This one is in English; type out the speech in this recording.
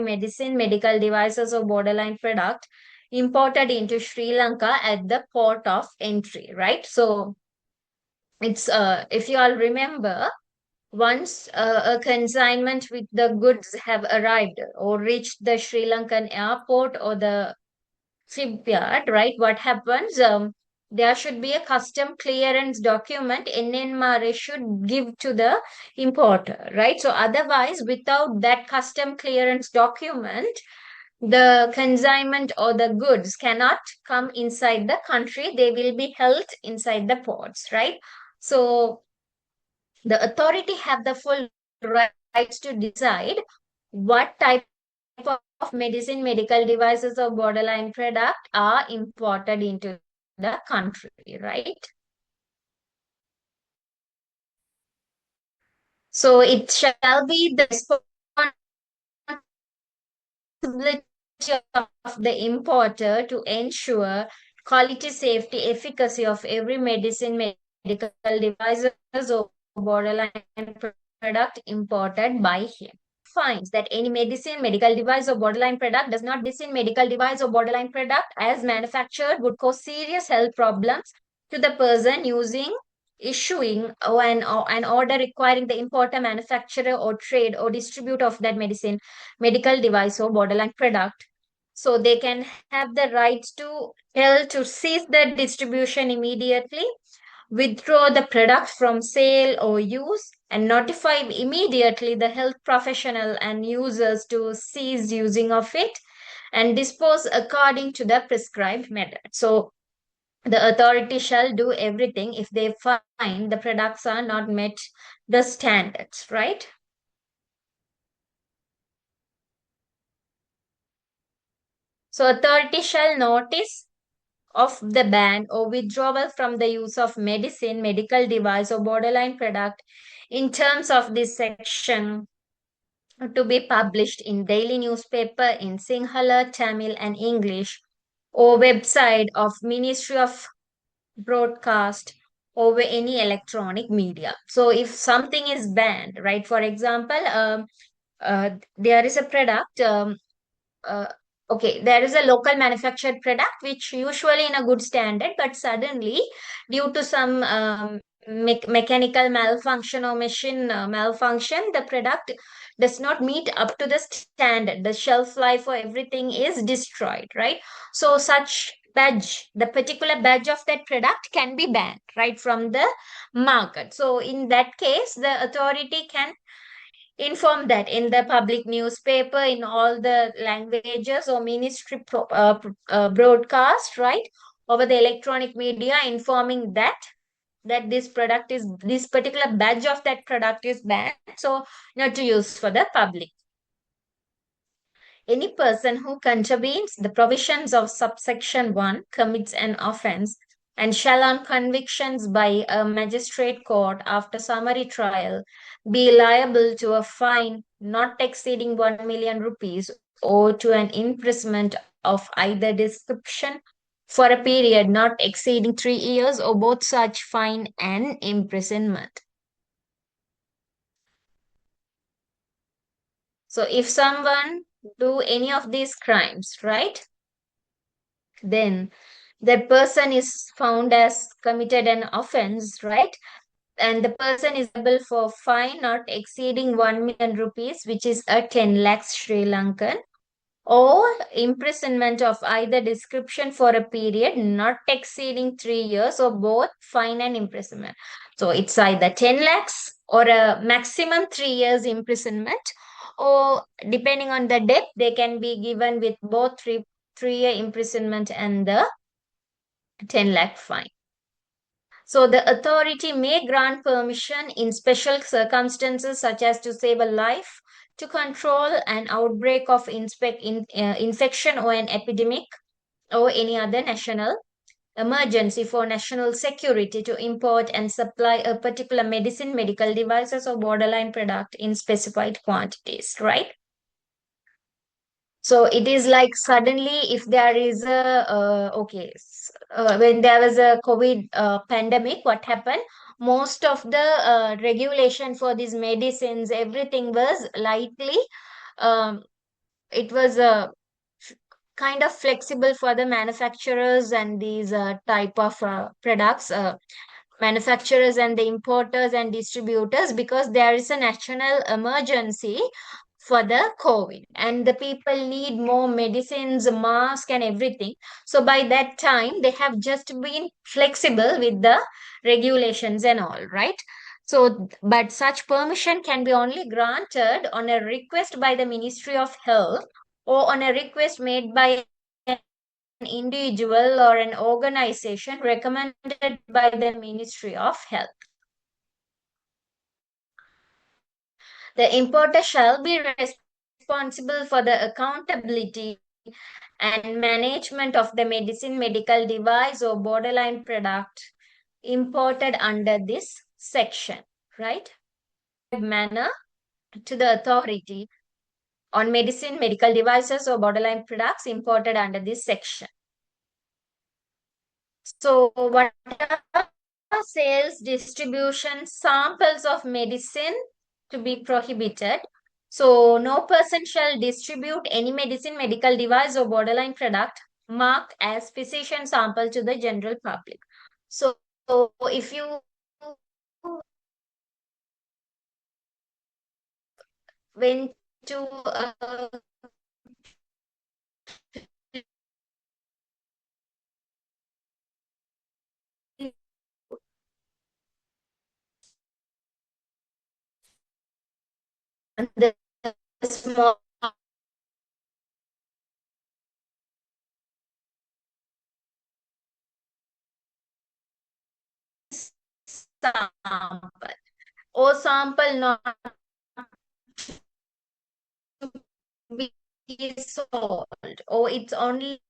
medicine, medical devices, or borderline product imported into Sri Lanka at the port of entry, right? So it's if you all remember, once a consignment with the goods have arrived or reached the Sri Lankan airport or the shipyard, right? What happens? There should be a custom clearance document Nmra should give to the importer, right? So otherwise, without that custom clearance document, the consignment or the goods cannot come inside the country. They will be held inside the ports, right? So the authority have the full rights to decide what type of medicine, medical devices, or borderline product are imported into the country, right? So it shall be the responsibility of the importer to ensure quality, safety, efficacy of every medicine, medical devices, or borderline product imported by him. Finds that any medicine, medical device, or borderline product does not medicine, medical device, or borderline product as manufactured would cause serious health problems to the person using, issuing, or an order requiring the importer, manufacturer, or trade or distribute of that medicine, medical device, or borderline product. So they can have the rights to tell to cease the distribution immediately, withdraw the product from sale or use, and notify immediately the health professional and users to cease using of it, and dispose according to the prescribed method. So the authority shall do everything if they find the products are not met the standards, right? So authority shall notice of the ban or withdrawal from the use of medicine, medical device, or borderline product in terms of this section to be published in daily newspaper in Sinhala, Tamil, and English, or website of Ministry of Broadcast over any electronic media. So if something is banned, right? For example, there is a product. Uh, okay, there is a local manufactured product which usually in a good standard, but suddenly due to some mechanical malfunction or machine malfunction, the product does not meet up to the standard. The shelf life for everything is destroyed, right? So such badge, the particular badge of that product can be banned, right, from the market. So in that case, the authority can inform that in the public newspaper in all the languages or ministry broadcast, right, over the electronic media, informing that this product is, this particular badge of that product is banned, so not to use for the public. Any person who contravenes the provisions of subsection 1 commits an offence and shall, on convictions by a magistrate court after summary trial, be liable to a fine not exceeding 1 million rupees or to an imprisonment of either description for a period not exceeding 3 years, or both such fine and imprisonment. So if someone do any of these crimes, right, then that person is found as committed an offense, right? And the person is liable for fine not exceeding 1 million rupees, which is a 10 lakhs Sri Lankan, or imprisonment of either description for a period not exceeding 3 years, or both fine and imprisonment. So it's either 10 lakhs or a maximum 3 years imprisonment, or depending on the depth, they can be given with both 3 year imprisonment and the 10 lakh fine. So the authority may grant permission in special circumstances, such as to save a life, to control an outbreak of infection or an epidemic, or any other national emergency for national security, to import and supply a particular medicine, medical devices, or borderline product in specified quantities, right? So it is like suddenly if there is a when there was a COVID pandemic, what happened? Most of the regulation for these medicines, everything was lightly um, it was kind of flexible for the manufacturers and these type of products, manufacturers and the importers and distributors, because there is a national emergency for the COVID and the people need more medicines, mask and everything. So by that time they have just been flexible with the regulations and all, right? So but such permission can be only granted on a request by the Ministry of Health, or on a request made by an individual or an organization recommended by the Ministry of Health. The importer shall be responsible for the accountability and management of the medicine, medical device, or borderline product imported under this section, right? Manner to the authority on medicine, medical devices, or borderline products imported under this section. So, what are sales, distribution, samples of medicine to be prohibited? So, no person shall distribute any medicine, medical device, or borderline product marked as physician sample to the general public. So, if you went to the small sample or sample not be sold, or it's only